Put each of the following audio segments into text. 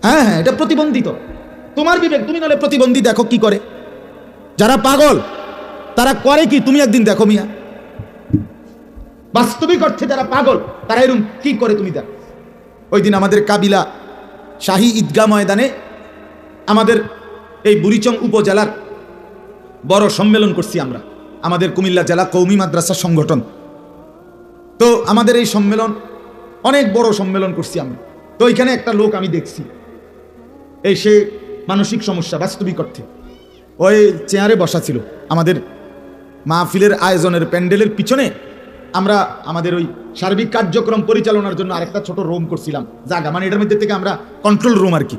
হ্যাঁ হ্যাঁ, এটা প্রতিবন্ধিত। তোমার বিবেক, তুমি নাহলে প্রতিবন্ধী দেখো কি করে। যারা পাগল তারা করে কি তুমি একদিন দেখো মিয়া। বাস্তবিক অর্থে যারা পাগল তারা এরকম কি করে তুমি দেখো। ওই দিন আমাদের কাবিলা শাহী ঈদগাহ ময়দানে আমাদের এই বুড়িচং উপজেলার বড় সম্মেলন করছি আমরা, আমাদের কুমিল্লা জেলা কওমি মাদ্রাসা সংগঠন। তো আমাদের এই সম্মেলন অনেক বড় সম্মেলন করছি আমরা। তো ওইখানে একটা লোক আমি দেখছি, এই সে মানসিক সমস্যা বাস্তবিক অর্থে, ওই চেয়ারে বসা ছিল। আমাদের মাহফিলের আয়োজনের প্যান্ডেলের পিছনে আমরা আমাদের ওই সার্বিক কার্যক্রম পরিচালনার জন্য আরেকটা ছোট রুম করছিলাম, জায়গা মানে এটার মধ্যে থেকে আমরা কন্ট্রোল রুম আর কি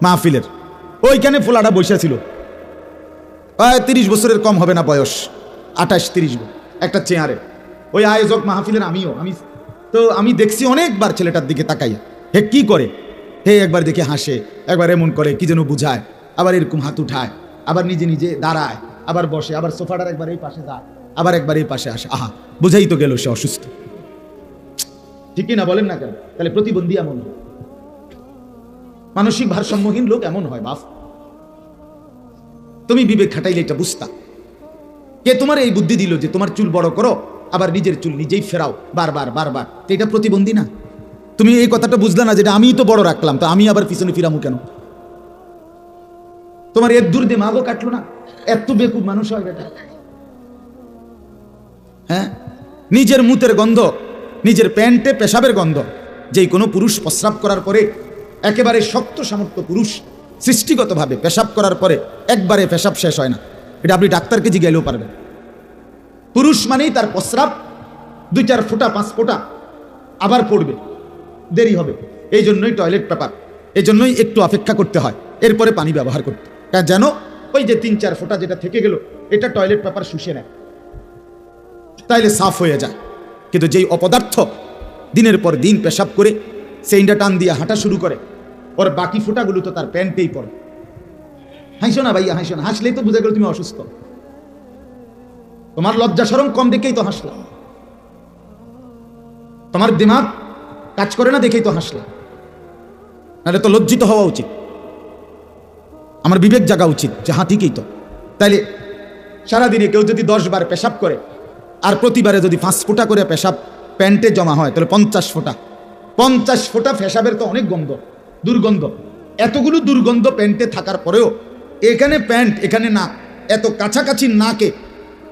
মাহফিলের। ওইখানে ফোলাটা বসে ছিল, 30 বছরের কম হবে না বয়স, 28-30 একটা চেয়ারে। ওই আয়োজক মাহফিলের আমি দেখছি অনেকবার ছেলেটার দিকে তাকাইয়া, হে কি করে, হে একবার দেখে হাসে, একবার এমন করে কি যেন বুঝায়, আবার এরকম হাত উঠায়, আবার নিজে নিজে দাঁড়ায়, আবার বসে, আবার সোফাটার একবার এই পাশে যায়, আবার একবার এই পাশে আসে। আহা, বুঝাই তো গেল সে অসুস্থ। ঠিকই না বলেন না কেন? তাহলে প্রতিবন্ধী এমন হয়, মানসিক ভারসাম্যহীন লোক এমন হয়। বাপ, তুমি বিবেক খাটাইলে এটা বুঝতা। কে তোমার এই বুদ্ধি দিল যে তোমার চুল বড় করো, আবার নিজের চুল নিজেই ফেরাও বারবার বারবার? তো এটা প্রতিবন্ধী না? তুমি এই কথাটা বুঝলা না, যেটা আমি তো বড় রাখলাম, তো আমি আবার পিছনে ফিরামু কেন? তোমার এর দূর দিমাগও কাটলো না? এত বেকুব মানুষ হয় বেটা। হ্যাঁ, নিজের মুতের গন্ধ, নিজের প্যান্টে পেশাবের গন্ধ। যেই কোনো পুরুষ প্রস্রাব করার পরে, একেবারে শক্ত সামর্থ্য পুরুষ সৃষ্টিগতভাবে পেশাব করার পরে একবারে পেশাব শেষ হয় না, এটা আপনি ডাক্তারকে জিজ্ঞাসা পারবেন। পুরুষ মানেই তার প্রস্রাব 2-4 ফোঁটা 5 ফোঁটা আবার পড়বে, দেরি হবে। এই জন্যই টয়লেট পেপার, এই জন্যই একটু অপেক্ষা করতে হয়, এরপরে পানি ব্যবহার করতে, যেন ওই যে 3-4 ফোঁটা যেটা থেকে গেল এটা টয়লেট পেপার শুষে নেয়, তাইলে সাফ হয়ে যায়। কিন্তু যেই অপদার্থ দিনের পর দিন পেশাব করে সেইটা টান দিয়ে হাঁটা শুরু করে, ওর বাকি ফোঁটাগুলো তো তার প্যান্টেই পড়ে। হাসো না ভাইয়া, হাসো না, হাসলেই তো বোঝা গেল তুমি অসুস্থ। তোমার লজ্জা শরম কম দেখেই তো হাসলাম, তোমার দিমাগ কাজ করে না দেখেই তো হাসলাম, নাহলে তো লজ্জিত হওয়া উচিত, আমার বিবেক জাগা উচিত যে হ্যাঁ ঠিকই তো। তাইলে সারাদিনে কেউ যদি 10 বার পেশাব করে, আর প্রতিবারে যদি 5 ফোঁটা করে পেশাব প্যান্টে জমা হয়, তাহলে 50 ফোঁটা। 50 ফোঁটা পেশাবের তো অনেক গন্ধ, দুর্গন্ধ। এতগুলো দুর্গন্ধ প্যান্টে থাকার পরেও এখানে প্যান্ট এখানে নাক, এত কাছাকাছি নাকে,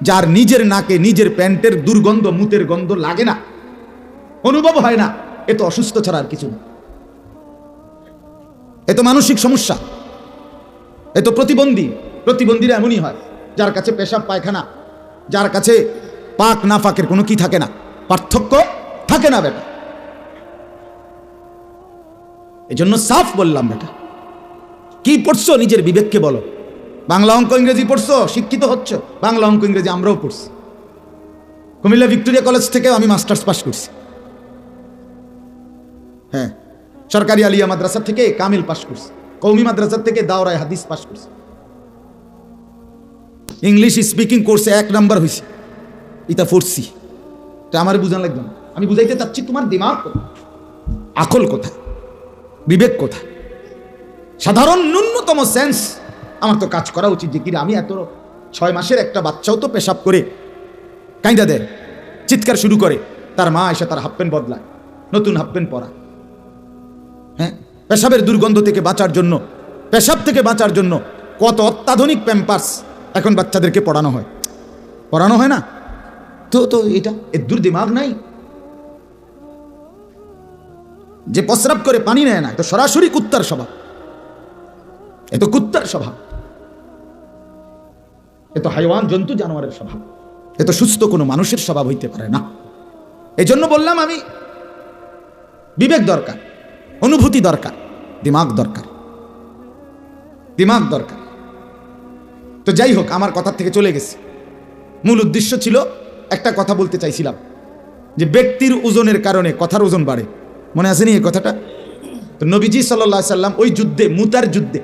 যার নিজের নাকে নিজের প্যান্টের দুর্গন্ধ মুতের গন্ধ লাগে না, অনুভব হয় না, এ তো অসুস্থ ছাড়া আর কিছু না। এ তো মানসিক সমস্যা, এ তো প্রতিবন্ধী। প্রতিবন্ধীরা এমনই হয়, যার কাছে পেশাব পায়খানা, যার কাছে পাক না পাকের কোনো কি থাকে না, পার্থক্য থাকে না বেটা। এই জন্য সাফ বললাম বেটা, কি পড়ছো নিজের বিবেককে বলো। বাংলা অঙ্ক ইংরেজি পড়ছো, শিক্ষিত হচ্ছ, বাংলা অঙ্ক ইংরেজি আমরাও পড়ছি। কুমিল্লা ভিক্টোরিয়া কলেজ থেকে আমি মাস্টার্স পাস করছি, হ্যাঁ। সরকারি আলিয়া মাদ্রাসা থেকে কামিল পাস করছি, কওমি মাদ্রাসা থেকে দাওরায়ে হাদিস পাস করছি। ইংলিশ স্পিকিং কোর্সে 1 নাম্বার হয়েছি, এটা পড়ছি। এটা আমার বুঝান লাগবে না, আমি বুঝাইতে চাচ্ছি তোমার দিমাগ কোথায়, আকল কোথায়, বিবেক কোথায়, সাধারণ ন্যূনতম সেন্স আমার তো কাজ করা উচিত। যে কি আমি এত 6 মাসের একটা বাচ্চাও তো পেশাব করে কাইন্দা দেয়, চিৎকার শুরু করে, তার মা এসে তার হাফ প্যান্ট বদলায়, নতুন হাফ প্যান্ট পরা। হ্যাঁ, পেশাবের দুর্গন্ধ থেকে বাঁচার জন্য, পেশাব থেকে বাঁচার জন্য কত অত্যাধুনিক প্যাম্পার্স এখন বাচ্চাদেরকে পড়ানো হয় না? তো এটা এর দূর দিমাগ নাই যে প্রস্রাব করে পানি নেয় না, তো সরাসরি কুত্তার স্বভাব, এ তো কুত্তার স্বভাব, এ তো হাইওয়ান জন্তু জানোয়ারের স্বভাব, এ তো সুস্থ কোনো মানুষের স্বভাব হইতে পারে না। এই জন্য বললাম আমি, বিবেক দরকার, অনুভূতি দরকার, দিমাগ দরকার। তো যাই হোক, আমার কথা থেকে চলে গেছে। মূল উদ্দেশ্য ছিল একটা কথা বলতে চাইছিলাম, যে ব্যক্তির ওজনের কারণে কথার ওজন বাড়ে। মনে আছে নি এই কথাটা? তো নবীজি সাল্লাল্লাহু আলাইহি সাল্লাম ওই যুদ্ধে, মুতার যুদ্ধে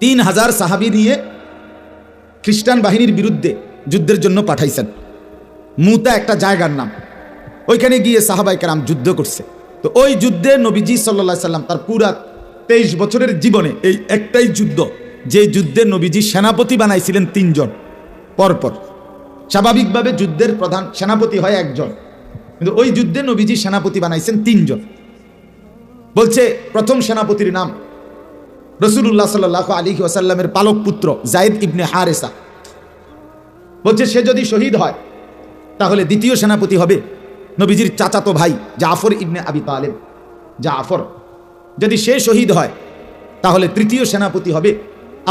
3000 সাহাবী নিয়ে খ্রিস্টান বাহিনীর বিরুদ্ধে যুদ্ধের জন্য পাঠাইছেন। মুতা একটা জায়গার নাম, ওইখানে গিয়ে সাহাবায়ে কেরাম যুদ্ধ করছে। তো ওই যুদ্ধে নবীজি সাল্লাল্লাহু আলাইহি সাল্লাম তার পুরা 23 বছরের জীবনে এই একটাই যুদ্ধ, যে যুদ্ধে নবীজি সেনাপতি বানাইছিলেন 3 জন পরপর। স্বাভাবিকভাবে যুদ্ধের প্রধান সেনাপতি হয় একজন, কিন্তু ওই যুদ্ধে নবীজি সেনাপতি বানাইছেন 3 জন। বলছে প্রথম সেনাপতির নাম রাসূলুল্লাহ সাল্লাল্লাহু আলাইহি ওয়াসাল্লামের পালক পুত্র যায়েদ ইবনে হারেসা। বলছে সে যদি শহীদ হয় তাহলে দ্বিতীয় সেনাপতি হবে নবীজির চাচাতো ভাই জাফর ইবনে আবি তালেব। জাফর যদি সে শহীদ হয় তাহলে তৃতীয় সেনাপতি হবে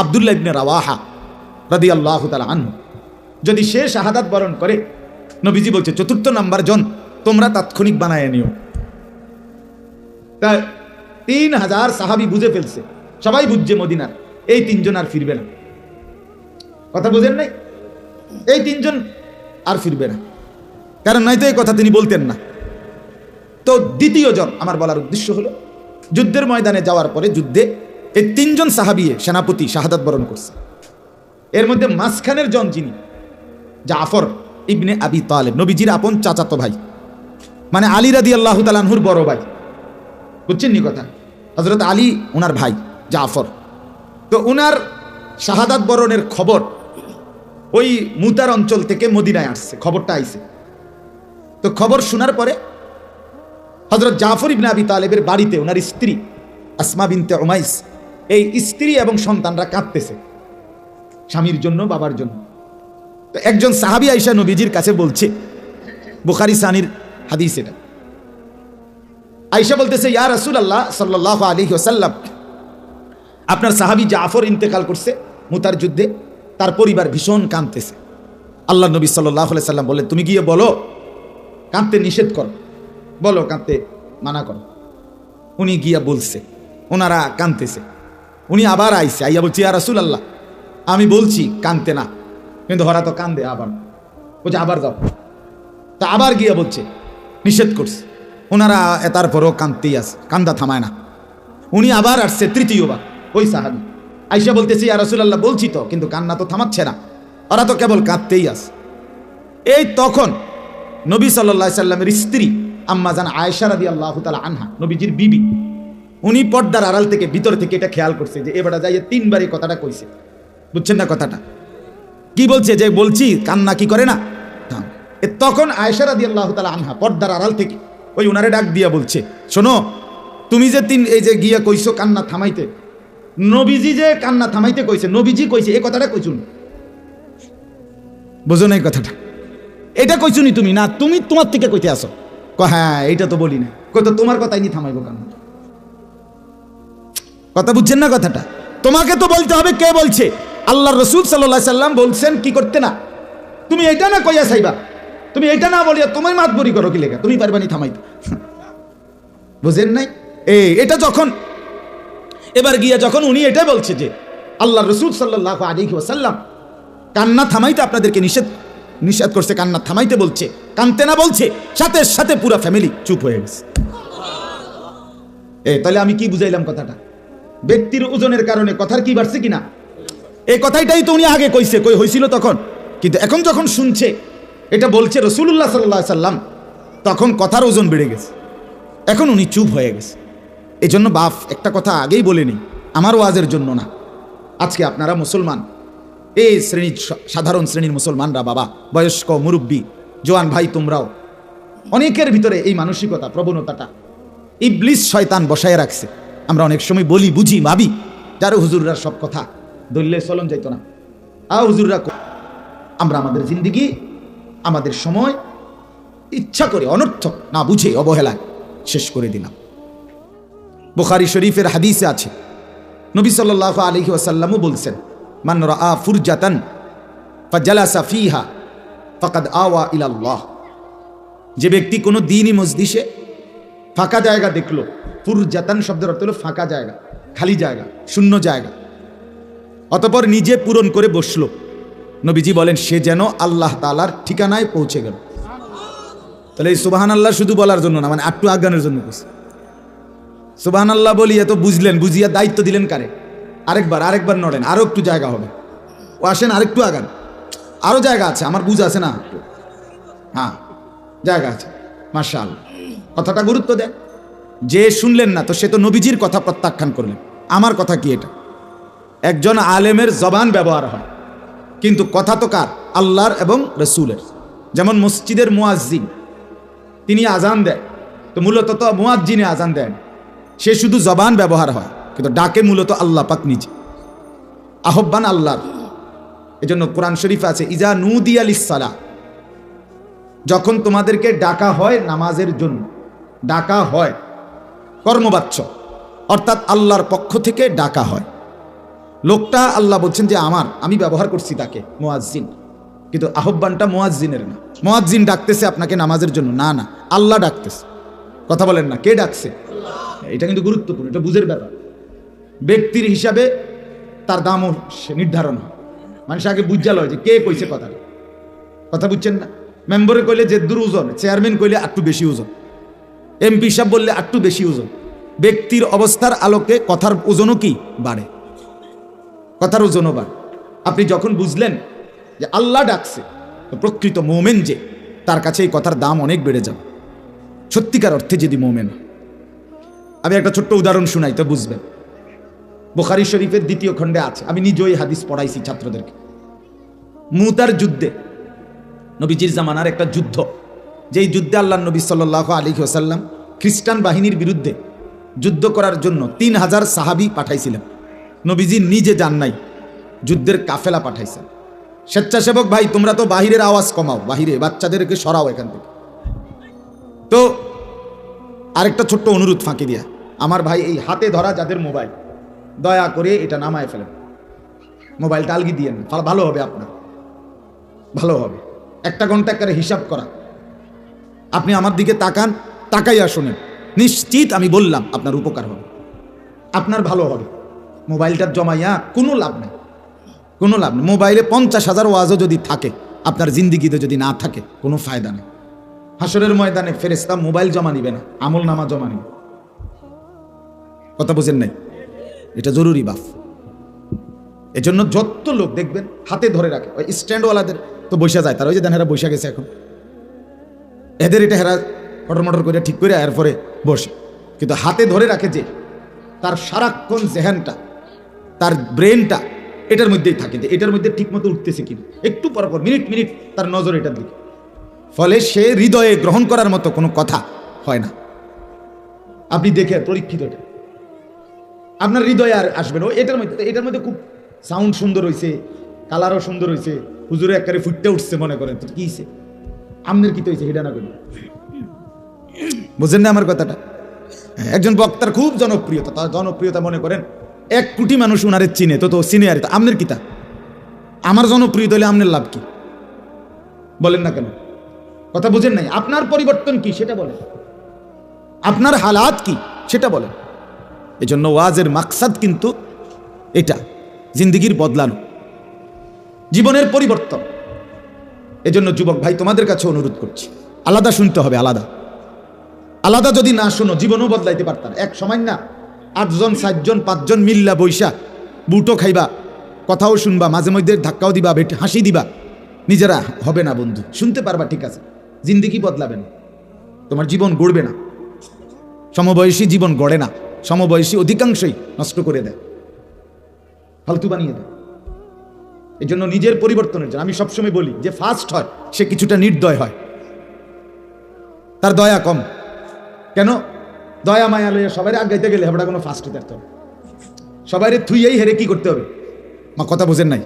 আব্দুল্লাহ ইবনে রাওয়াহা রাদিয়াল্লাহু তাআলা আনহু। যদি সে শাহাদাত বরণ করে, নবীজি বলছে চতুর্থ নাম্বার জন তোমরা তাৎক্ষণিক বানায় নিও। তা 3000 সাহাবী বুঝে ফেলছে, সবাই বুঝছে মদিনার এই 3 জন আর ফিরবে না। কথা বুঝেন নাই? এই 3 জন আর ফিরবে না, কারণ নয়তো এই কথা তিনি বলতেন না। তো দ্বিতীয় জন আমার বলার উদ্দেশ্য হলো, যুদ্ধের ময়দানে যাওয়ার পরে যুদ্ধে এই 3 জন সাহাবী সেনাপতি শাহাদাত বরণ করছে। এর মধ্যে মাঝখানের জন যিনি জাফর ইবনে আবি তালেব, নবীজির আপন চাচাতো ভাই, মানে আলী রাদিয়াল্লাহু তাআলা আনহুর বড় ভাই। বুঝছেন নি কথা? হযরত আলী ওনার ভাই জাফর। তো ওনার শাহাদাত বরণের খবর ওই মুতার অঞ্চল থেকে মদিনায় আসছে, খবরটা আইছে। তো খবর শোনার পরে হযরত জাফর ইবনে আবি তালেবের বাড়িতে ওনার স্ত্রী আসমা বিনতে উমাইস, এই স্ত্রী এবং সন্তানরা কাঁদতেছে স্বামীর জন্য, বাবার জন্য। তো একজন সাহাবী আয়েশা নবীজির কাছে বলছে, বুখারী সানির হাদিস এটা। আয়েশা বলতেছে, ইয়া রাসূলুল্লাহ সাল্লাল্লাহু আলাইহি ওয়াসাল্লাম, আপনার সাহাবী জাফর ইন্তেকাল করছে মুতার যুদ্ধে, তার পরিবার ভীষণ কাঁদতেছে। আল্লাহ নবী সাল্লাল্লাহু আলাইহি ওয়াসাল্লাম বললেন, তুমি গিয়ে বলো কাঁদতে নিষেধ করো, বলো কাঁদতে মানা করো। উনি গিয়া বলছে, ওনারা কাঁদতেছে। উনি আবার আইছে, আইয়া বলছে, ইয়া রাসূলুল্লাহ, আমি বলছি কাঁদতে না, কিন্তু ওরা তো কান্দে। আবার বলছে আবার যাও। তা আবার গিয়া বলছে নিষেধ করছে। ওনারা তারপরও কাঁদতেই আছে, কান্দা থামায় না। উনি আবার আসছে তৃতীয়বার, ওই সাহাবী আয়েশা বলতেছে, ইয়া রাসূলুল্লাহ, বলছি তো, কিন্তু কান্না তো থামাচ্ছে না, ওরা তো কেবল কাঁদতেই আছে। এই তখন নবী সাল্লাল্লাহু আলাইহি সাল্লামের স্ত্রী আম্মা জান আয়েশা রাদিয়াল্লাহু তাআলা আনহা, নবীজির বিবি, উনি পর্দার আড়াল থেকে ভিতর থেকে এটা খেয়াল করছে যে এবারে যাইয়ে 3 বার এই কথাটা কইছে। বুঝছেন না কথাটা? কি বলছে? যে বলছি কান্না কি করে না। তখন আয়েশা রাদিয়াল্লাহু তাআলা আনহা পর্দার আড়াল থেকে ওই উনারে ডাক দিয়া বলছে, শোনো, তুমি যে এই যে গিয়া কইছো কান্না থামাইতে, নবীজি যে কান্না থামাইতে কইছে, নবীজি কইছে এই কথাটা কইছুন। বুঝো না এই কথাটা? এটা কইছুনি তুমি না, তুমি তোমার থেকে কইতে আসো। হ্যাঁ, এইটা তো বলি না, কত তোমার কথাই নি থামাইবো কান্না। কথা বুঝছেন না কথাটা? তোমাকে তো বলতে হবে কে বলছে। আল্লাহর রাসূল সাল্লাল্লাহু আলাইহি সাল্লাম বলছেন কি করতে না, তুমি এটা না কইয়া চাইবা, তুমি এটা না বলিয়া তুমি মাতবরি করো কি লেখা, তুমি পারবানি থামাইতে। বুঝেন নাই? এটা যখন এবার গিয়া যখন উনি এটা বলছে যে আল্লাহর রাসূল সাল্লাল্লাহু আলাইহি ওয়াসাল্লাম কান্না থামাইতে আপনাদেরকে নিষেধ করছে, কান্না থামাইতে বলছে, কানতে না বলছে, সাথে সাথে পুরো ফ্যামিলি চুপ হয়ে গেছে। তাহলে আমি কি বুঝাইলাম কথাটা? ব্যক্তির ওজনের কারণে কথার কি বাড়ছে কিনা, এই কথাটাই তো উনি আগে কইছে, কই হইছিল তখন, কিন্তু এখন যখন শুনছে এটা বলছে রাসূলুল্লাহ সাল্লাল্লাহু আলাইহি সাল্লাম, তখন কথার ওজন বেড়ে গেছে, এখন উনি চুপ হয়ে গেছে। এই জন্য বাপ একটা কথা আগেই বলে নিই, আমার ওয়াজের জন্য না, আজকে আপনারা মুসলমান, এই শ্রেণীর সাধারণ শ্রেণীর মুসলমানরা, বাবা, বয়স্ক, মুরব্বী, জোয়ান ভাই, তোমরাও, অনেকের ভিতরে এই মানসিকতা, প্রবণতাটা ইবলিস শয়তান বসায় রাখছে। আমরা অনেক সময় বলি, বুঝি, ভাবি, যারা হুজুররা সব কথা দললে চলন যাইতো না, হুজুররা, আমরা আমাদের জিন্দিগি, আমাদের সময় ইচ্ছা করে অনর্থক না বুঝে অবহেলায় শেষ করে দিলাম। বুখারী শরীফের হাদিসে আছে, নবী সাল্লাল্লাহু আলাইহি ওয়াসাল্লামও বলছেন, মান রাআ ফুরজাতান ফাজালাসা ফিহা ফাকাদ আওয়া ইলাল্লাহ। যে ব্যক্তি কোনো দ্বীনি মজলিসে ফাঁকা জায়গা দেখলো, ফুরজাতান শব্দের অর্থ হলো ফাঁকা জায়গা, খালি জায়গা, শূন্য জায়গা, অতঃপর নিজে পূরণ করে বসলো, নবীজি বলেন সে যেন আল্লাহ তাআলার ঠিকানায় পৌঁছে গেল। তাহলে এই সুবহানাল্লাহ শুধু বলার জন্য না, মানে আটটু আজ্ঞানের জন্য বলছে। সুবহানাল্লাহ বলি এত বুঝলেন, বুঝিয়া দায়িত্ব দিলেন কারে? আরেকবার নড়েন, আরো একটু জায়গা হবে, ও আসেন আরেকটু আগান, আরো জায়গা আছে, আমার বুঝ আছে না? হ্যাঁ, জায়গা আছে, মাশাআল্লাহ। কথাটা গুরুত্ব দেন। যে শুনলেন না তো সে তো নবীজির কথা প্রত্যাখ্যান করলেন। আমার কথা কি এটা? একজন আলেমের জবান ব্যবহার হয়, কিন্তু কথা তো কার? আল্লাহর এবং রসুলের। যেমন মসজিদের মুয়াজ্জিন, তিনি আজান দেয়, তো মূলত তো মুয়াজ্জিনে আজান দেন, সে শুধু জবান ব্যবহার হয়, কিন্তু ডাকে মূলত আল্লাহ পাক নিজে, আহ্বান আল্লাহর। এজন্য কোরআন শরীফে আছে ইজা নুদিয়া লিসসালাহ, যখন তোমাদেরকে ডাকা হয় নামাজের জন্য, ডাকা হয় কর্মবাচ্য, অর্থাৎ আল্লাহর পক্ষ থেকে ডাকা হয়। লোকটা আল্লাহ বলছেন যে আমি ব্যবহার করছি তাকে মুয়াজ্জিন, কিন্তু আহ্বানটা মুয়াজ্জিনের না। মুয়াজ্জিন ডাকতেছে আপনাকে নামাজের জন্য, না না, আল্লাহ ডাকতেছে। কথা বলেন না, কে ডাকছে? এটা কিন্তু গুরুত্বপূর্ণ, এটা বুঝের ব্যাপার। ব্যক্তির হিসাবে তার দামও নির্ধারণ হয়, মানুষ আগে বুঝা লয় যে কে কইছে কথাটা। কথা বুঝছেন না? মেম্বরে কইলে যে দূর ওজন, চেয়ারম্যান কইলে একটু বেশি ওজন, এমপি সাহেব বললে একটু বেশি ওজন। ব্যক্তির অবস্থার আলোকে কথার ওজনও কি বাড়ে, কথার ওজনও বাড়ে। আপনি যখন বুঝলেন যে আল্লাহ ডাকছে, তো প্রকৃত মোমেন যে, তার কাছে এই কথার দাম অনেক বেড়ে যাবে, সত্যিকার অর্থে যদি মোমেন। আমি একটা ছোট্ট উদাহরণ শুনাই তো বুঝবেন। বুখারী শরীফের 2য় খণ্ডে আছে, আমি নিজেই হাদিস পড়াইছি ছাত্রদেরকে। মুতার যুদ্ধে, নবীজির জামানার একটা যুদ্ধ, যেই যুদ্ধে আল্লাহ নবী সাল্লাল্লাহু আলাইহি ওয়াসাল্লাম খ্রিস্টান বাহিনীর বিরুদ্ধে যুদ্ধ করার জন্য 3000 সাহাবী পাঠাইছিলেন। নবীজি নিজে যান নাই, যুদ্ধের কাফেলা পাঠাইছেন। স্বেচ্ছাসেবক ভাই, তোমরা তো বাহিরের আওয়াজ কমাও, বাহিরে বাচ্চাদেরকে সরাও এখান থেকে। তো আরেকটা ছোট্ট অনুরোধ ফাঁকি দিয়া, আমার ভাই এই হাতে ধরা যাদের মোবাইল, দয়া করে এটা নামায় ফেলেন, মোবাইলটা আলগি দিয়েন, ভালো হবে, আপনার ভালো হবে। 1 ঘন্টা করে হিসাব করা, আপনি আমার দিকে তাকান, তাকাইয়া শোনেন, নিশ্চিত আমি বললাম আপনার উপকার হবে, আপনার ভালো হবে। মোবাইলটা জমাইয়া কোনো লাভ নেই, কোনো লাভ নেই। মোবাইলে 50,000 ওয়াজও যদি থাকে, আপনার জিন্দিগিতে যদি না থাকে, কোনো ফায়দা নেই। হাসরের ময়দানে ফেরেশতা মোবাইল জমা নিবে না, আমল নামা জমা নিবে। কথা বুঝেন নাই? এটা জরুরি বাফ। এজন্য যত লোক দেখবেন হাতে ধরে রাখে, ওই স্ট্যান্ডওয়ালাদের তো বসে যায়, তারা ওই যে দেন হেরা বসে গেছে এখন, এদের এটা হেরা ফটর মটর করে ঠিক করে এরপরে বসে, কিন্তু হাতে ধরে রাখে যে, তার সারাক্ষণ জেহানটা, তার ব্রেনটা এটার মধ্যেই থাকে, যে এটার মধ্যে ঠিক মতো উঠতেছে কিনা, একটু পর পর মিনিট মিনিট তার নজর এটার দিকে। ফলে সে হৃদয়ে গ্রহণ করার মতো কোনো কথা হয় না। আপনি দেখে পরীক্ষিত, এটা আপনার হৃদয়ে আর আসবে না। এটার মধ্যে খুব সাউন্ড সুন্দর হয়েছে, কালারও সুন্দর হয়েছে, হুজুরে একবারে ফুটতে উঠছে, মনে করেন তো কি হয়েছে, আমনের কি তো হয়েছে, হেডা না করি। বুঝেন না আমার কথাটা? একজন বক্তার খুব জনপ্রিয়তা, তার জনপ্রিয়তা মনে করেন 1 কোটি মানুষ উনারে চিনে, তো চিনে আর আমনের কিতা, আমার জনপ্রিয়তা হলে আমনের লাভ কি? বলেন না কেন? কথা বুঝেন নাই? আপনার পরিবর্তন কি সেটা বলেন, আপনার হালাত কি সেটা বলেন। এজন্য ওয়াজের মাকসাদ কিন্তু এটা, জিন্দিগির বদলানো, জীবনের পরিবর্তন। এজন্য যুবক ভাই, তোমাদের কাছে অনুরোধ করছি, আলাদা শুনতে হবে, আলাদা আলাদা যদি না শোনো, জীবনও বদলাইতে পারতাম। এক সময় না 8 জন 7 জন 5 জন মিল্লা বৈশা বুটো খাইবা, কথাও শুনবা, মাঝে মধ্যে ধাক্কাও দিবা, হাসি দিবা, নিজেরা হবে না বন্ধু। শুনতে পারবা ঠিক আছে, জিন্দিগি বদলাবে না, তোমার জীবন গড়বে না। সমবয়সী জীবন গড়ে না, সমবয়সী অধিকাংশই নষ্ট করে দেয়, ফালতু বানিয়ে দেয়। এই জন্য নিজের পরিবর্তনের জন্য আমি সবসময় বলি, যে ফার্স্ট হয় সে কিছুটা নির্দয় হয়, তার দয়া কম। কেন? দয়া মায়া লইয়া সবাই আগাইতে গেলে হেবড়া কোনো ফার্স্ট হতে হবে, সবাই থুইয়াই হেরে কি করতে হবে? মা কথা বোঝেন নাই?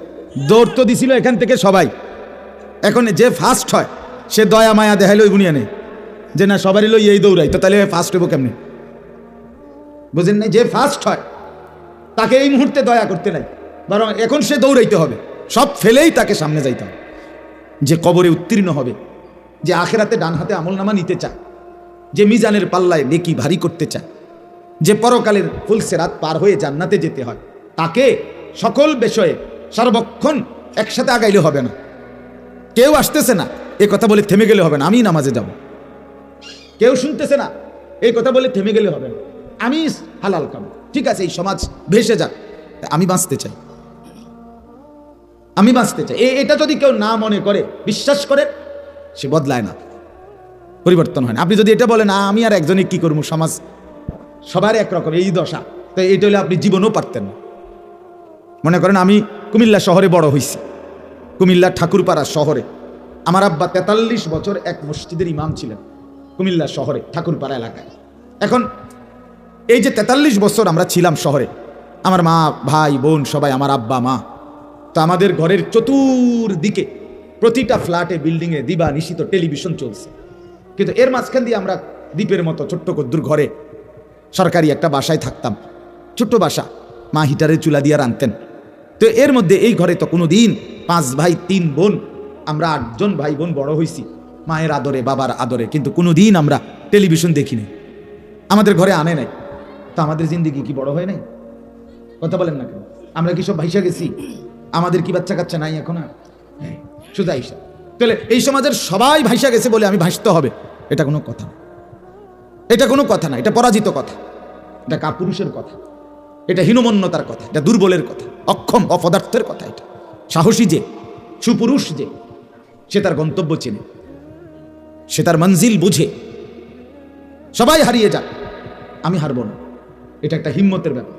দৌড় তো দিছিল এখান থেকে সবাই, এখন যে ফার্স্ট হয় সে দয়া মায়া দেখাইলো বুনিয়া নেই, যে না সবারই লই এই দৌড়াই, তো তাহলে ফার্স্ট হইব কেমনি? বুঝেন নাই? যে ফার্স্ট হয় তাকে এই মুহূর্তে দয়া করতে নাই, বরং এখন সে দৌড়াইতে হবে, সব ফেলেই তাকে সামনে যাইতে হবে। যে কবরে উত্তীর্ণ হবে, যে আখেরাতে ডান হাতে আমলনামা নিতে চায়, যে মিজানের পাল্লায় নেকি ভারী করতে চায়, যে পরকালের ফুলসেরাত পার হয়ে জান্নাতে যেতে হয়, তাকে সকল বিষয়ে সর্বক্ষণ একসাথে আগাইলে হবে না। কেউ আসতেছে না এ কথা বলে থেমে গেলে হবে না, আমি নামাজে যাব। কেউ শুনতেছে না এই কথা বলে থেমে গেলে হবে না, আমি হালাল খাবো। ঠিক আছে, এই সমাজ ভেসে যাক, আমি বাঁচতে চাই, আমি বাঁচতে চাই। এটা যদি কেউ না মনে করে, বিশ্বাস করে, সে বদলায় না, পরিবর্তন হয় না। আপনি যদি এটা বলেন আমি আর একজনে কি করবো, সমাজ সবার একরকম এই দশা, তো এইটা হলে আপনি জীবনেও পারতেন না। মনে করেন আমি কুমিল্লা শহরে বড় হয়েছি, কুমিল্লা ঠাকুরপাড়া শহরে। আমার আব্বা 43 বছর এক মসজিদের ইমাম ছিলেন কুমিল্লা শহরে ঠাকুরপাড়া এলাকায়। এখন এই যে 43 বছর আমরা ছিলাম শহরে, আমার মা ভাই বোন সবাই, আমার আব্বা মা, তো আমাদের ঘরের চতুর্দিকে প্রতিটা ফ্ল্যাটে বিল্ডিংয়ে দিবা নিশিত টেলিভিশন চলছে। কিন্তু এর মাঝখান দিয়ে আমরা দ্বীপের মতো ছোট্ট কদ্দুর ঘরে সরকারি একটা বাসায় থাকতাম, ছোট্ট বাসা, মা হিটারের চুলা দিয়ে রানতেন। তো এর মধ্যে এই ঘরে তো কোনো দিন 5 ভাই 3 বোন, আমরা 8 জন ভাই বোন বড় হয়েছি মায়ের আদরে বাবার আদরে, কিন্তু কোনো দিন আমরা টেলিভিশন দেখিনি, আমাদের ঘরে আনে নাই। তো আমাদের জিন্দিগি কি বড় হয় নাই? কথা বলেন না কেন? আমরা কি সব ভাইসা গেছি? আমাদের কি বাচ্চা কাচ্চা নাই এখন? আর শুধু আইসা তাহলে এই সমাজের সবাই ভাইসা গেছে বলে আমি ভাসতে হবে, এটা কোনো কথা না, এটা কোনো কথা না, এটা পরাজিত কথা, এটা কাপুরুষের কথা, এটা হীনমন্যতার কথা, এটা দুর্বলের কথা, অক্ষম অপদার্থের কথা। এটা সাহসী যে, সুপুরুষ যে, সে তার গন্তব্য চেনে, সে তার মঞ্জিল বুঝে। সবাই হারিয়ে যাক, আমি হারব না, এটা একটা হিম্মতের ব্যাপার।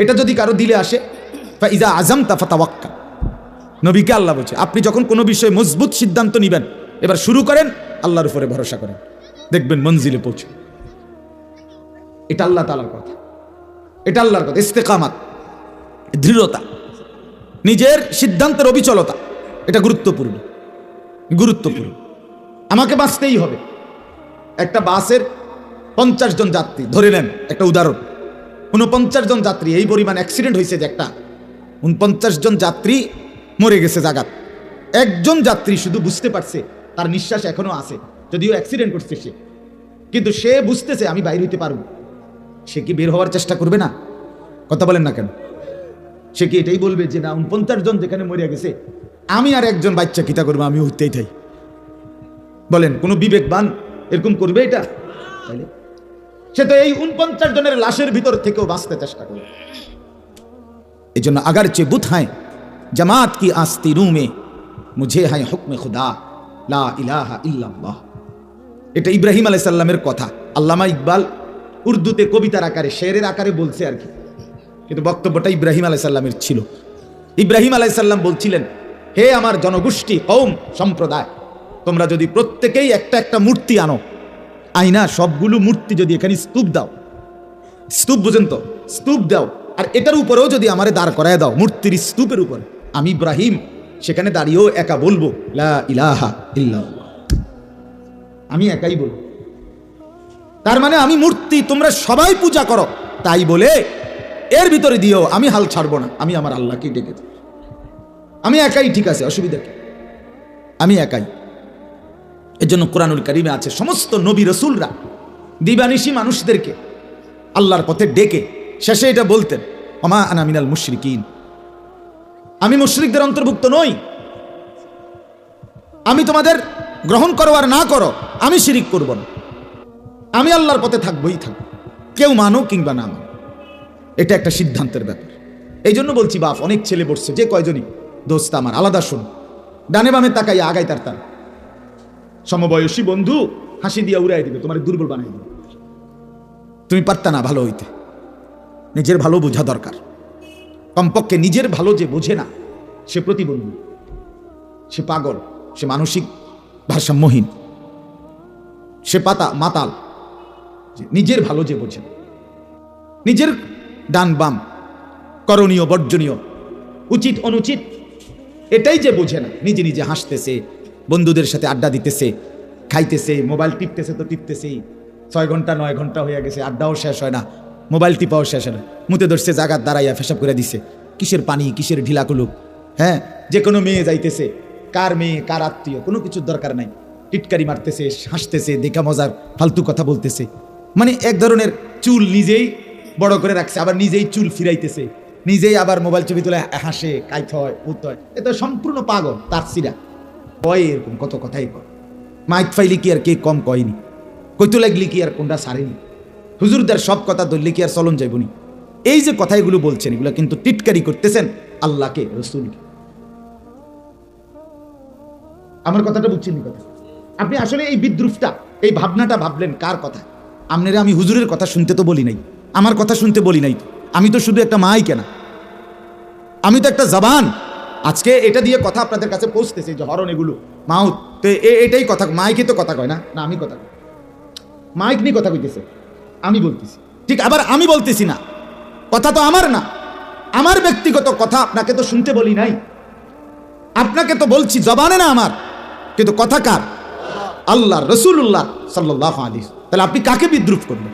এটা যদি কারো দিলে আসে, ফাইজা আযামতা ফাতাওয়াক্কাল, নবীকে আল্লাহ বলছে আপনি যখন কোনো বিষয়ে মজবুত সিদ্ধান্ত নেবেন, এবার শুরু করেন, আল্লাহর উপরে ভরসা করেন, দেখবেন মঞ্জিলে পৌঁছে। এটা আল্লাহ তাআলার কথা, এটা আল্লাহর কথা। ইস্তেকামাত, দৃঢ়তা, নিজের সিদ্ধান্তের অবিচলতা, এটা গুরুত্বপূর্ণ, গুরুত্বপূর্ণ। আমাকে বাঁচতেই হবে। একটা বাসের 50 জন যাত্রী ধরে নেন, একটা উদাহরণ, 49 জন যাত্রী, এই পরিমাণ অ্যাক্সিডেন্ট হয়েছে যে একটা 49 জন যাত্রী মরে গেছে জায়গা। একজন যাত্রী শুধু বুঝতে পারছে তার নিঃশ্বাস এখনো আছে, যদিও অ্যাক্সিডেন্ট করছে সে, কিন্তু সে বুঝতেছে আমি বাইরে হইতে পারবো। সে কি বের হওয়ার চেষ্টা করবে না? কথা বলেন না কেন? সে কি এটাই বলবে যে না 49 জন যেখানে মরে গেছে, আমি আর একজন বাচ্চা কিতা করবো, আমি হইতেই থাই? বলেন কোনো বিবেকবান এরকম করবে এটা? তাইলে সে তো এই 49 জনের লাশের ভিতর থেকেও বাঁচতে চেষ্টা করবে। এই জন্য আগার চে বুত হায় জামাত কি আস্তিরু মে মুঝে হায় হুকমে খুদা লা ইলাহা ইল্লাল্লাহ। এটা ইব্রাহিম আলাইহিস সালামের কথা। আল্লামা ইকবাল উর্দুতে কবিতার আকারে, শেরের আকারে বলছে আর কি, কিন্তু বক্তব্যটা ইব্রাহিম আলাইহিস সালামের ছিল। ইব্রাহিম আলাইহিস সালাম বলছিলেন, হে আমার জনগোষ্ঠী, কওম, সম্প্রদায়, তোমরা যদি প্রত্যেকেই একটা একটা মূর্তি আনো, আইনা সবগুলো মূর্তি যদি এখানে স্তূপ দাও, স্তূপ বুঝেন তো, স্তূপ দাও, আর এটার উপরেও যদি আমারে দাঁড় করায় দাও, মূর্তির স্তূপের উপর, আমি ইব্রাহিম সেখানে দাঁড়িয়েও একা বলবো লা ইলাহা ইল্লাল্লাহ, আমি একাই বলবো। তার মানে আমি মূর্তি তোমরা সবাই পূজা করো, তাই বলে এর ভিতরে দিও আমি হাল ছাড়বো না, আমি আমার আল্লাহকে ডেকে দেব, আমি একাই, ঠিক আছে, অসুবিধা কি, আমি একাই। এর জন্য কোরআনুল কারীমে আছে সমস্ত নবী রসুলরা দিবানিশি মানুষদেরকে আল্লাহর পথে ডেকে শেষে এটা বলতেন, ওমা আনা মিনাল মুশরিকিন, আমি মুশরিকদের অন্তর্ভুক্ত নই, আমি তোমাদের গ্রহণ করো আর না করো, আমি শিরিক করব না, আমি আল্লাহর পথে থাকবোই থাকবো, কেউ মানো কিংবা না মানো, এটা একটা সিদ্ধান্তের ব্যাপার। এই জন্য বলছি বাপ, অনেক ছেলে বসছে, যে কয়জনই দোস্ত আমার আলাদা শোন, ডানে বামে তাকাই আগাই তার সমবয়সী বন্ধু হাসি দিয়া উড়াই দিবে, তোমার দুর্বল বানাই দিবে, তুমি পারতা না ভালো হইতে। নিজের ভালো বোঝা দরকার, কমপক্ষে নিজের ভালো যে বোঝে না সে প্রতিবন্ধী, সে পাগল, সে মানসিক ভারসাম্যহীন, সে মাতাল। নিজের ভালো যে বোঝে, নিজের ডান বাম, করণীয় বর্জনীয়, উচিত অনুচিত, এটাই যে বোঝে না, নিজে নিজে হাসতেছে, বন্ধুদের সাথে আড্ডা দিতেছে, খাইতেছে, মোবাইল টিপতেছে, তো টিপতেছেই, 6 ঘন্টা 9 ঘন্টা হয়ে গেছে, আড্ডাও শেষ হয় না, মোবাইল টিপাও শেষ হয় না, মুতে ধরছে জাগাত দাঁড়াইয়া ফেসাব করে দিছে, কিসের পানি কিসের ঢিলাকুলুক, হ্যাঁ, যে কোনো মেয়ে যাইতেছে, কার মেয়ে কার আত্মীয়, কোনো কিছুর দরকার নাই, টিটকারি মারতেছে, হাসতেছে, দেখা মজার ফালতু কথা বলতেছে, মানে এক ধরনের চুল নিজেই বড় করে রাখছে, আবার নিজেই চুল ফিরাইতেছে, নিজেই আবার মোবাইল ছবি তুলে হাসে, কাইত হয়, উত হয়, এ তো সম্পূর্ণ পাগল, তার সিরা কয় এরকম কত কথাই কয়, মাইক ফাইলি কি আর কে কম কয়নি, কইতো লাগলি কি আর কোনটা সারেনি, হুজুরদের সব কথা ধরলে কি আর চলন যাইবনি। এই যে কথাগুলো বলছেন, এগুলো কিন্তু টিটকারি করতেছেন আল্লাহকে, রসুলকে। আমার কথাটা বুঝছেন কথা? আপনি আসলে এই বিদ্রুপটা, এই ভাবনাটা ভাবলেন কার কথা? আপনারা আমি হুজুরের কথা শুনতে তো বলি নাই, আমার কথা শুনতে বলি নাই তো, আমি তো শুধু একটা মাই কেনা, আমি তো একটা জবান। আজকে এটা দিয়ে কথা আপনাদের কাছে পৌঁছতেছে যে হরণ এগুলো মাউথ, তো এটাই কথা, মাইকে তো কথা কয় না, না আমি কথা কই, মাইক নিয়ে কথা কইতেছে, আমি বলতেছি ঠিক, আবার আমি বলতেছি না, কথা তো আমার না, আমার ব্যক্তিগত কথা আপনাকে তো শুনতে বলি নাই, আপনাকে তো বলছি জবানে না আমার, কিন্তু কথা কার? আল্লাহ রসুল্লাহ সাল্লাল্লাহু আলাইহি। তাহলে আপনি কাকে বিদ্রুপ করলেন?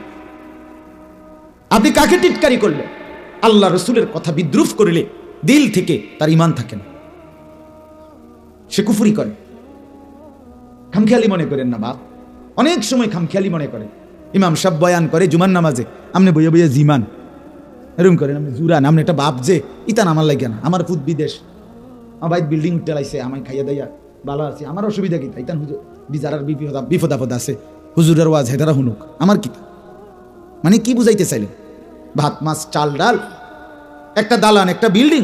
আপনি কাকে টিটকারি করলেন? আল্লাহ রসুলের কথা বিদ্রুপ করলে দিল থেকে তার ঈমান থাকে না, সে কুফরি করে। খামখেয়ালি মনে করেন না বাপ, অনেক সময় খামখেয়ালি মনে করেন। ইমাম সাহেব বয়ান করে জুমার নামাজে, আমনে বইয়া বইয়া জিমান এরকম করেন, আপনি জুরান, আপনি একটা বাপ যে ইতান আমার লাগে না, আমার পুত বিদেশ, আমার বাইক বিল্ডিং উঠতে লাইছে, আমায় খাইয়া দাইয়া ভালো আছে, আমার অসুবিধা কি? ইতান হুজুর বিজারার বিপদ আপদ আছে, হুজুরের ওয়াজ হেদারা হুনুক, আমার কি? মানে কি বুঝাইতে চাইলেন? ভাত মাছ চাল ডাল, একটা দালান, একটা বিল্ডিং,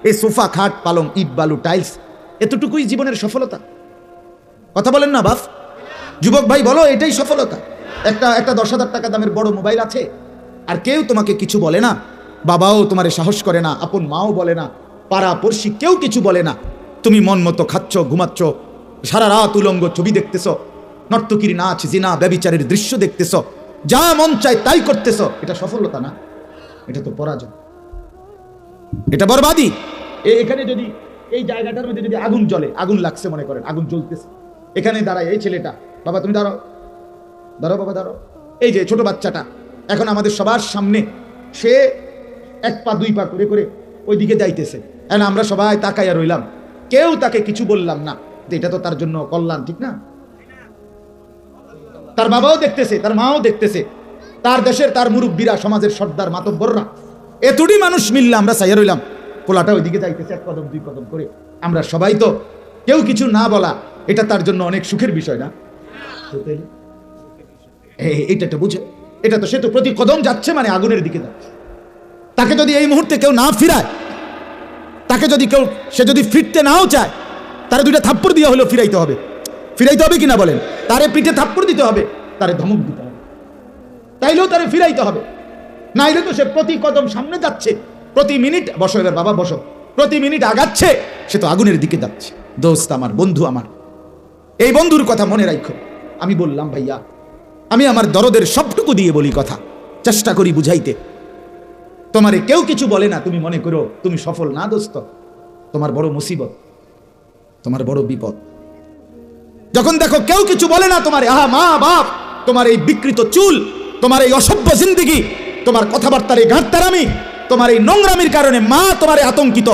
এই সোফা খাট পালং ইট বালু টাইলস, এতটুকুই জীবনের সফলতা? কথা বলেন না বাপ, যুবক ভাই বলো, এটাই সফলতা? একটা 10,000 টাকা দামের বড় মোবাইল আছে, আর কেউ তোমাকে কিছু বলে না, বাবাও তোমারে সাহস করে না, আপন মাও বলে না, পাড়া পড়শি কেউ কিছু বলে না, তুমি মন মতো খাচ্ছ, ঘুমাচ্ছ, সারা রাত উলঙ্গ ছবি দেখতেছ, নর্তকীর নাচ, জিনা, ব্যভিচারের দৃশ্য দেখতেছ, যা মন চায় তাই করতেছ, এটা সফলতা না, এটা তো পরাজয়, এটা বরবাদি। এখানে যদি এই জায়গাটার মধ্যে যদি আগুন জ্বলে, আগুন লাগছে মনে করেন, আগুন জ্বলতেছে, এখানে দাঁড়ায় এই ছেলেটা, বাবা তুমি দাঁড়াও, দাঁড়াও বাবা দাঁড়াও, এই যে ছোট বাচ্চাটা এখন আমাদের সবার সামনে, সে 1 পা 2 পা করে করে ওইদিকে যাইতেছে, এখন আমরা সবাই তাকাইয়া রইলাম, কেউ তাকে কিছু বললাম না, এটা তো তার জন্য কল্যাণ, ঠিক না? তার বাবাও দেখতেছে, তার মাও দেখতেছে, তার দেশের তার মুরব্বীরা, সমাজের সর্দার মাতব্বররা, এতটি মানুষ মিললে আমরা চাইয়া রইলাম, পোলাটা ওইদিকে যাইতেছে 1 কদম 2 কদম করে, আমরা সবাই তো কেউ কিছু না বলা, এটা তার জন্য অনেক সুখের বিষয় না? এটা বুঝে, এটা তো সে তো প্রতি কদম যাচ্ছে মানে আগুনের দিকে যাচ্ছে, তাকে যদি এই মুহূর্তে কেউ না ফিরায়, তাকে যদি কেউ, সে যদি ফিরতে নাও চায়, তারে 2টা থাপ্পড় দিয়ে হলেও ফিরাইতে হবে, ফিরাইতে হবে কিনা বলেন? তারে পিঠে থাপ্পড় দিতে হবে, তারে ধমক দিতে হবে, তাইলেও তারে ফিরাইতে হবে, নাইলে তো সে প্রতি কদম সামনে যাচ্ছে, প্রতি মিনিট, বসো এবার বাবা বসো, প্রতি মিনিট আগাচ্ছে, সে তো আগুনের দিকে যাচ্ছে। দোস্ত আমার, বন্ধু আমার, এই বন্ধুর কথা মনে রাখো। আমি বললাম ভাইয়া, আমি আমার দরদের সবটুকু দিয়ে বলি কথা, চেষ্টা করি বুঝাইতে, তোমারে কেউ কিছু বলে না, তুমি মনে করো তুমি সফল না দোস্ত, তোমার বড় মুসিবত, তোমার বড় বিপদ। যখন দেখো কেউ কিছু বলে না তোমারে, আহা মা বাপ, তোমার এই বিকৃত চুল, তোমার এই অসভ্য জিন্দিগি, তোমার কথাবার্তার এই ঘাটতারামি, তোমার এই নোংরামির কারণে মা তোমারে আতঙ্কিত,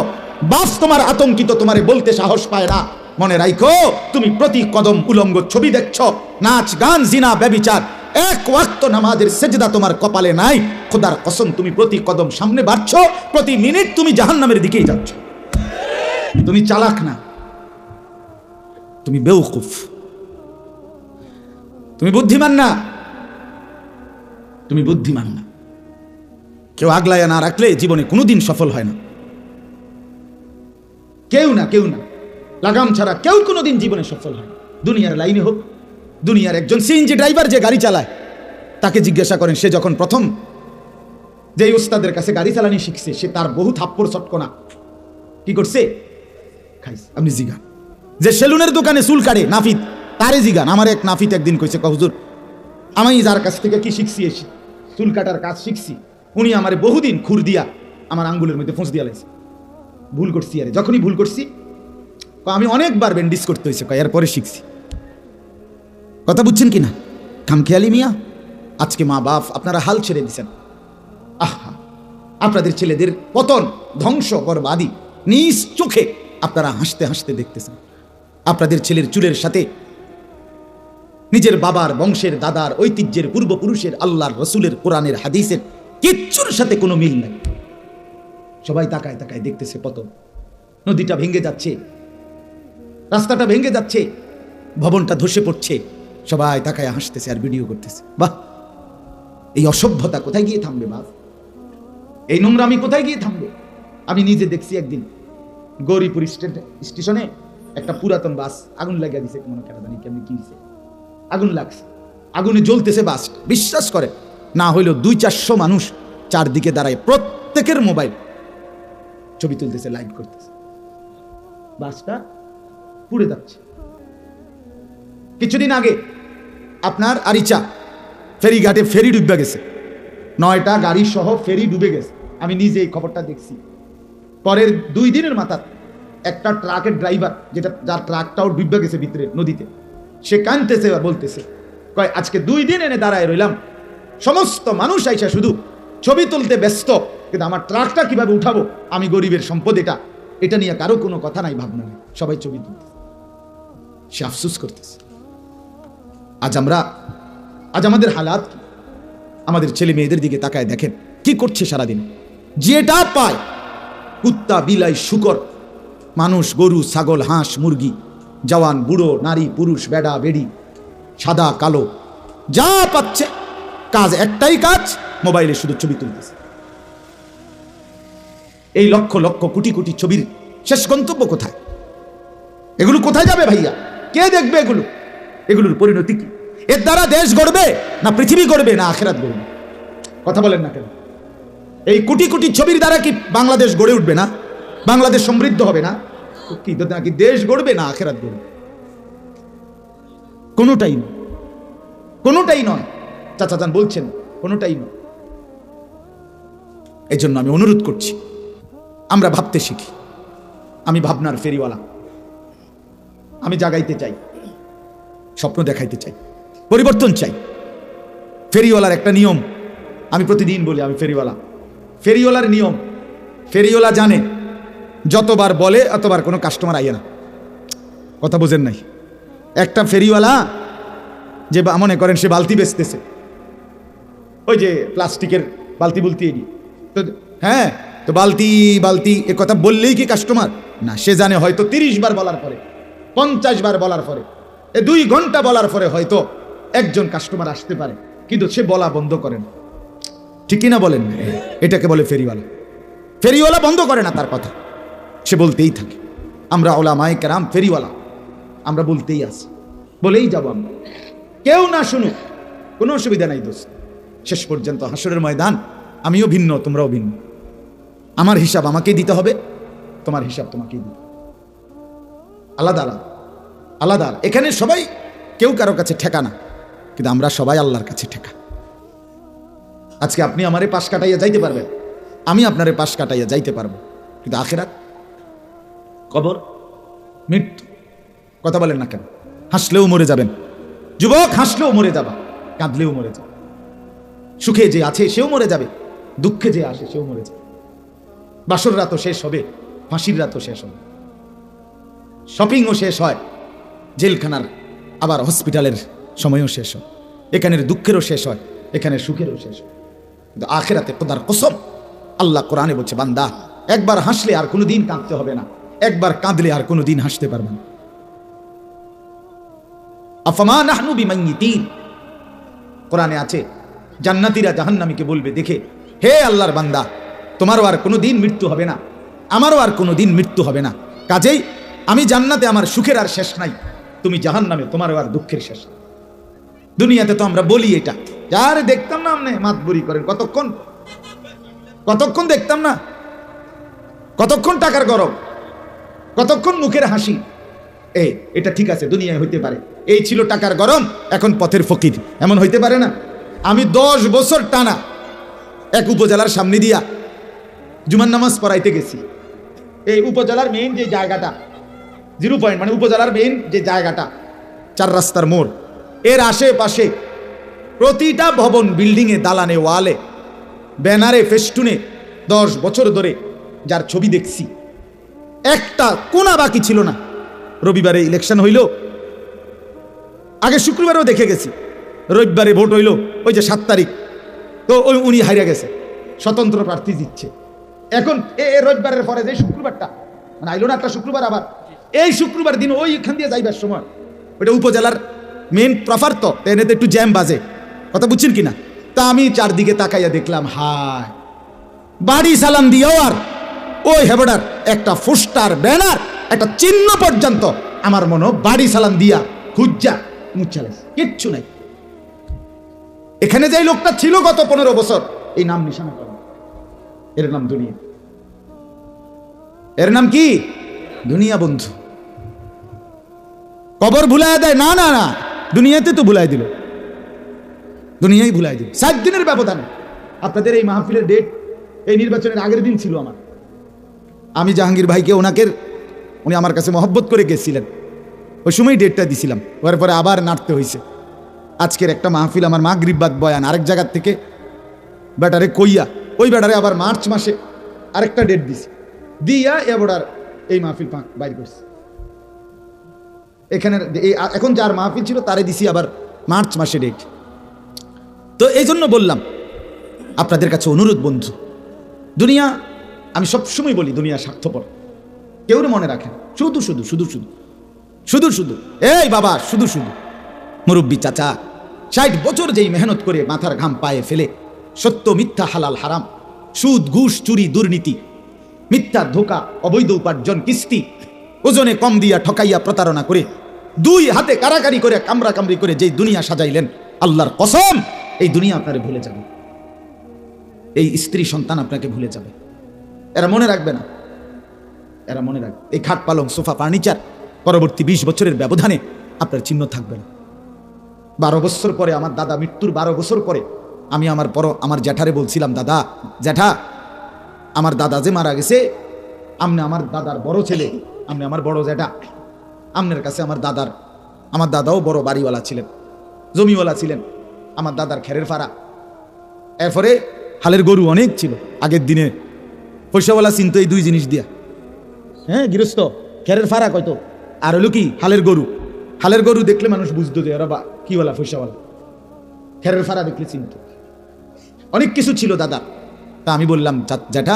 বাপ তোমার আতঙ্কিত, তোমারে বলতে সাহস পায় না, মনে রাখো তুমি প্রতি কদম উলঙ্গ ছবি দেখছো, নাচ গান জিনা ব্যভিচার, 1 ওয়াক্ত নামাজের সেজদা তোমার কপালে নাই, খোদার কসম তুমি প্রতি কদম সামনে বাড়ছো, প্রতি মিনিট তুমি জাহান্নামের দিকেই যাচ্ছ। তুমি চালাক না, তুমি বেউকুফ, তুমি বুদ্ধিমান না, তুমি বুদ্ধিমান না। কেউ আগলায় না রাখলে জীবনে কোনোদিন সফল হয় না, কেউ না, কেউ না, লাগাম ছাড়া কেউ কোনোদিন জীবনে সফল হয় না। দুনিয়ার লাইনে হোক, দুনিয়ার একজন সিএনজি ড্রাইভার যে গাড়ি চালায়, তাকে জিজ্ঞাসা করেন, সে যখন প্রথম যে উস্তাদের কাছে গাড়ি চালানি শিখছে, সে তার বহু থাপ্পড় চটকনা কি করছে খাইছে। আপনি জিগান যে সেলুনের দোকানে চুল কাটে নাফিত, তারে জিগান। আমার এক নাফিত একদিন কইছে, হুজুর আমি যার কাছ থেকে কি শিখছি, এসে চুল কাটার কাজ শিখছি, উনি আমার বহুদিন খুর দিয়া আমার আঙ্গুলের মধ্যে ফোঁস দিয়া লাইছে, ভুল করছি, আরে যখনই ভুল করছি আমি অনেকবার ব্যান্ডিজ করতে হয়েছে, এরপরে শিখছি। কথা বুঝছেন কিনা? খামখেয়ালি মিয়া। আজকে মা বাপ আপনারা হাল ছেড়ে দিচ্ছেন, আহা আপনাদের ছেলেদের পতন, ধ্বংস, বরবাদি নিজ চোখে আপনারা হাসতে হাসতে দেখতেছেন। আপনাদের ছেলের চুলের সাথে নিজের বাবার বংশের, দাদার ঐতিহ্যের, পূর্বপুরুষের, আল্লাহর রসুলের, কোরআনের হাদিসের কিচ্ছুর সাথে কোনো মিল নাই। সবাই তাকায় তাকায় দেখতেছে পতন, নদীটা ভেঙে যাচ্ছে, রাস্তাটা ভেঙে যাচ্ছে, ভবনটা ধসে পড়ছে, সবাই তাকায় হাসতেছে আর ভিডিও করতেছে। বাহ, এই অসভ্যতা কোথায় গিয়ে থামবে বাপ? এই নোংরামি কোথায় গিয়ে থামবে? আমি নিজে দেখছি একদিন গৌরীপুর স্টেশনে একটা পুরাতন বাস আগুন লাগিয়ে দিছে, মনে কেন জানি কেমনি কি দিছে, আগুন লাগছে, আগুনে জ্বলতেছে বাস। বিশ্বাস করে না হইলেও 200-400 মানুষ চারদিকে দাঁড়ায়, প্রত্যেকের মোবাইল ছবি তুলতেছে, লাইভ করতেছে। বাসটা পুড়ে যাচ্ছে। কিছুদিন আগে আপনার আরিচা ফেরিঘাটে ফেরি ডুবে গেছে, 9টা গাড়ি সহ ফেরি ডুবে গেছে। আমি নিজে এই খবরটা দেখছি। পরের 2 দিনের মাথা একটা ট্রাকের ড্রাইভার, যার ট্রাকটাও ডুবে গেছে ভিতরে নদীতে, সে কাঁদতেছে আর বলতেছে, কয় আজকে 2 দিন এনে দাঁড়ায় রইলাম, সমস্ত মানুষ আইসা শুধু ছবি তুলতে ব্যস্ত, কিন্তু আমার ট্রাকটা কিভাবে উঠাবো, আমি গরিবের সম্পদ, এটা নিয়ে কারো কোনো কথা নাই, ভাবনা নেই, সবাই ছবি তুলতেছে। সে আফসোস করতেছে। আজ আমাদের হালাত কি? আমাদের ছেলে মেয়েদের দিকে তাকায় দেখেন কি করছে সারাদিন। যেটা পায়, কুত্তা, বিলাই, শুকর, মানুষ, গরু, ছাগল, হাঁস, মুরগি, জওয়ান, বুড়ো, নারী, পুরুষ, বেড়া, বেড়ি, সাদা, কালো, যা পাচ্ছে কাজ একটাই কাজ, মোবাইলে শুধু ছবি তুলতেছে। এই লক্ষ লক্ষ কোটি কোটি ছবির শেষ গন্তব্য কোথায়? এগুলো কোথায় যাবে ভাইয়া? কে দেখবে এগুলোর পরিণতি কি? এর দ্বারা দেশ গড়বে না পৃথিবী গড়বে না আখিরাত গড়বে? কথা বলেন না কেন? এই কোটি কোটি ছবির দ্বারা কি বাংলাদেশ গড়ে উঠবে না? বাংলাদেশ সমৃদ্ধ হবে না? কি নাকি দেশ গড়বে না আখিরাত গড়বে? কোনোটাই নয়। চাচা যান বলছেন কোনোটাই নয়। এই জন্য আমি অনুরোধ করছি, আমরা ভাবতে শিখি। আমি ভাবনার ফেরিওয়ালা, আমি জাগাইতে চাই, স্বপ্ন দেখাইতে চাই, পরিবর্তন চাই। ফেরিওয়ালার একটা নিয়ম আমি প্রতিদিন বলি, আমি ফেরিওয়ালার নিয়ম, ফেরিওয়ালা জানে যতবার বলে অতবার কোনো কাস্টমার আইয়ে না। কথা বোঝেন নাই? একটা ফেরিওয়ালা যে মনে করেন সে বালতি বেচতেছে, ওই যে প্লাস্টিকের বালতি বলতে তো হ্যাঁ, তো বালতি এ কথা বললেই কি কাস্টমার না? সে জানে হয়তো 30 বার বলার পরে, 50 বার বলার পরে, 2 ঘন্টা বলার পরে হয়তো একজন কাস্টমার আসতে পারে, কিন্তু সে বলা বন্ধ করেন। ঠিক কিনা বলেন? এটাকে বলে ফেরিওয়ালা বন্ধ করে না তার কথা, সে বলতেই থাকে। আমরা ওলামায়ে কেরাম ফেরিওয়ালা, আমরা বলতেই আছি, বলেই যাব আমরা। কেউ না শুনুক, কোনো অসুবিধা নাই দোস্ত। শেষ পর্যন্ত হাসরের ময়দান আমিও ভিন্ন, তোমরাও ভিন্ন। আমার হিসাব আমাকেই দিতে হবে, তোমার হিসাব তোমাকেই দিতে হবে। আলাদা। এখানে সবাই কেউ কারো কাছে ঠেকা না, কিন্তু আমরা সবাই আল্লাহর কাছে ঠেকা। আজকে আপনি আমারে পাশ কাটাইয়া যাইতে পারবেন, আমি আপনারে পাশ কাটাইয়া যাইতে পারবো, কিন্তু আখিরাত, কবর, মৃত্যু। কথা বলেন না কেন? হাসলেও মরে যাবেন যুবক, হাসলেও মরে যাবা, কাঁদলেও মরে যাবে। সুখে যে আছে সেও মরে যাবে, দুঃখে যে আসে সেও মরে যাবে। বাসর রাতও শেষ হবে, ফাঁসির রাতও শেষ হবে, শপিংও শেষ হয়, জেলখানার আবার হসপিটালের সময়ও শেষ হয়, এখানের দুঃখেরও শেষ হয়, এখানে সুখেরও শেষ হয়। কিন্তু আখিরাতে খোদার কসম, আল্লাহ কোরআনে বলছে, বান্দা একবার হাসলে আর কোনোদিন কাঁদতে হবে না, একবার কাঁদলে আর কোনোদিন হাসতে পারবে না। আফামা নাহনু বিমাইয়িতিন, কোরআনে আছে জান্নাতীরা জাহান্নামীকে বলবে, দেখে হে আল্লাহর বান্দা, তোমারও আর কোনোদিন মৃত্যু হবে না, আমারও আর কোনোদিন মৃত্যু হবে না, কাজেই আমি জান্নাতে আমার সুখের আর শেষ নাই, তুমি জাহান্নামে তোমারও আর দুঃখের শেষ নাই। দুনিয়াতে তো আমরা বলি এটা, যার দেখতাম না আপনি মাতবুরি করেন, কতক্ষণ দেখতাম না, কতক্ষণ টাকার গরম, কতক্ষণ মুখের হাসি। এটা ঠিক আছে, দুনিয়ায় হইতে পারে। এই ছিল টাকার গরম, এখন পথের ফকির, এমন হইতে পারে না? আমি 10 বছর টানা এক উপজেলার সামনে দিয়া জুমার নামাজ পড়াইতে গেছি। এই উপজেলার মেইন যে জায়গাটা, 0 পয়েন্ট, মানে উপজেলার মেইন যে জায়গাটা, 4 রাস্তার মোড়, এর আশেপাশে প্রতিটা ভবন, বিল্ডিংয়ে, দালানে, ওয়ালে, ব্যানারে, ফেস্টুনে 10 বছর ধরে যার ছবি দেখছি, একটা কোনা বাকি ছিল না। রবিবারে ইলেকশন হইল, আগে শুক্রবারেও দেখে গেছি, রবিবারে ভোট হইল, ওই যে 7 তারিখ, তো উনি হারিয়ে গেছে, স্বতন্ত্র প্রার্থী জিতছে। এখন রবিবারের পরে যে শুক্রবারটা, মানে আইলো না একটা শুক্রবার, আবার এই শুক্রবার দিন ওইখান দিয়ে যাইবার সময়, ওইটা উপজেলার মেন প্রফার, তো এনেতে একটু জ্যাম বাজে, কথা বুঝছেন কিনা? তা আমি চারদিকে তাকাইয়া দেখলাম, হায়, বাড়ি সালাম দিয়েও আর ওই হেবডার একটা পোস্টার, ব্যানার, একটা চিহ্ন পর্যন্ত আমার মনে বাড়ি সালাম দিয়া খুঁজা মুচ্ছালে কিচ্ছু নাই। এখানে যে লোকটা ছিল গত 15 বছর, এই নাম নিশানা করে, এর নাম দুনিয়া। এর নাম কি? দুনিয়া বন্ধু। কবর ভুলায় দেয় না, না না, দুনিয়াতে তো ভুলাই দিল, দুনিয়াই ভুলাই দিল। 7 দিনের ব্যবধানে আপনাদের এই মাহফিলের ডেট এই নির্বাচনের আগের দিন ছিল আমার। আমি জাহাঙ্গীর ভাইকে উনি আমার কাছে মহব্বত করে গেছিলেন, ওই সময় ডেটটা দিছিলাম। ওর পরে আবার নাড়তে হয়েছে। আজকের একটা মাহফিল আমার মাগরিব বাদ বয়ান আরেক জায়গার থেকে ব্যাটারে কইয়া, ওই ব্যাটারে আবার মার্চ মাসে আরেকটা ডেট দিছি, দিয়া এবার এই মাহফিল বাইর করছি। এখানে এখন যার মাহফিল ছিল তারে দিছি আবার মার্চ মাসে ডেট। তো এই জন্য বললাম আপনাদের কাছে অনুরোধ বন্ধু, দুনিয়া, আমি সবসময় বলি দুনিয়া স্বার্থপর, কেউ মনে রাখেন, শুধু শুধু শুধু শুধু শুধু শুধু এই বাবা, শুধু শুধু মুরব্বী চাচা 60 বছর যেই মেহনত করে মাথার ঘাম পায়ে ফেলে সত্য মিথ্যা হালাল হারাম, সুদ ঘুষ চুরি দুর্নীতি, মিথ্যা ধোকা অবৈধ উপার্জন কিস্তি, ওজনে কম দিয়া ঠকাইয়া প্রতারণা করে 2 হাতে কারাকারি করে কামড়া কামড়ি করে যেই দুনিয়া সাজাইলেন, আল্লাহর কসম এই দুনিয়া আপনারে ভুলে যাবে, এই স্ত্রী সন্তান আপনাকে ভুলে যাবে। এরা মনে রাখবে না, এরা মনে রাখবে। এই খাট পালং সোফা ফার্নিচার পরবর্তী 20 বছরের ব্যবধানে আপনার চিহ্ন থাকবে না। 12 বছর পরে, আমার দাদা মৃত্যুর 12 বছর পরে আমি আমার জ্যাঠারে বলছিলাম, দাদা জ্যাঠা, আমার দাদা যে মারা গেছে, আপনি আমার দাদার বড় ছেলে, আপনি আমার বড় জ্যাঠা, আপনার কাছে আমার দাদাও বড় বাড়িওয়ালা ছিলেন, জমিওয়ালা ছিলেন, আমার দাদার খেরের ফাড়া, এরপরে হালের গরু অনেক ছিল। আগের দিনে পয়সাওয়ালা চিনতো এই 2 জিনিস দিয়া, হ্যাঁ, গৃহস্থ খেরের ফাড়া কয়তো, আর হলো কি হালের গরু। হালের গরু দেখলে মানুষ বুঝতো যে ওরা কি বলা, পয়সাওয়ালা। খেরের ফাড়া দেখলে চিনতো, অনেক কিছু ছিল দাদার। তা আমি বললাম, জ্যাঠা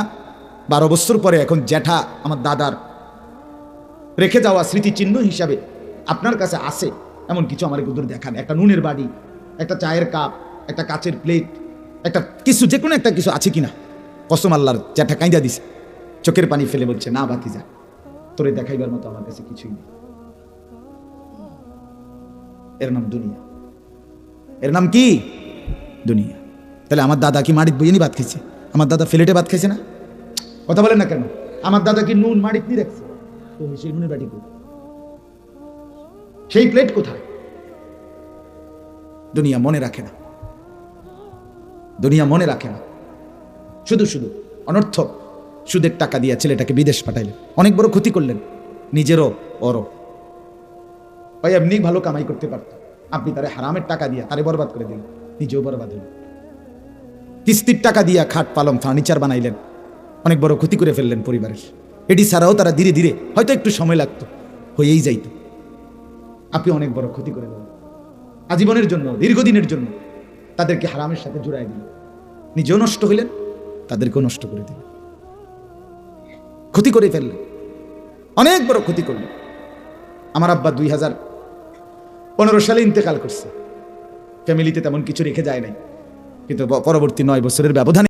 12 বছর পরে এখন জ্যাঠা আমার দাদার রেখে যাওয়া স্মৃতিচিহ্ন হিসাবে আপনার কাছে আসে এমন কিছু আমার গুদুর দেখান। একটা নুনের বাড়ি, একটা চায়ের কাপ, একটা কাচের প্লেট, একটা কিছু, যে কোনো একটা কিছু আছে কিনা। কসম আল্লাহর, জ্যাঠা কাঁদা দিছে, চোখের পানি ফেলে বলছে, না ভাতিজা, তোরে দেখাইবার মতো আমার কাছে কিছুই নেই। এর নাম দুনিয়া। এর নাম কি? দুনিয়া। তাহলে আমার দাদা কি মাড়িত বইয়ে নি ভাত খাইছে? আমার দাদা ফ্লেটে ভাত খাইছে না? কথা বলেন না কেন? আমার দাদা কি নুন মাড়িত নি রাখছে? তো সেই নুনের বাটি কই? সেই প্লেট কোথায়? দুনিয়া মনে রাখে না, দুনিয়া মনে রাখে না। শুধু শুধু অনর্থক সুদের টাকা দিয়ে ছেলেটাকে বিদেশ পাঠাইলেন, অনেক বড় ক্ষতি করলেন, নিজেরও ওরও। ভাই এমনি ভালো কামাই করতে পারত, আপনি তারে হারামের টাকা দিয়া তারে বরবাদ করে দিলেন, নিজেও বরবাদ হলেন। কিস্তির টাকা দিয়া খাট পালং ফার্নিচার বানাইলেন, অনেক বড় ক্ষতি করে ফেললেন পরিবারের। এটি ছাড়াও তারা ধীরে ধীরে, হয়তো একটু সময় লাগতো, হয়েই যাইত। আপনি অনেক বড় ক্ষতি করে দিলেন আজীবনের জন্য, দীর্ঘদিনের জন্য তাদেরকে হারামের সাথে জুড়াই দিলেন, নিজেও নষ্ট হইলেন, তাদেরকেও নষ্ট করে দিলেন, ক্ষতি করে ফেললেন, অনেক বড় ক্ষতি করলেন। আমার আব্বা 2015 সালে ইন্তেকাল করছে, ফ্যামিলিতে তেমন কিছু রেখে যায় নাই, কিন্তু পরবর্তী 9 বছরের ব্যবধানে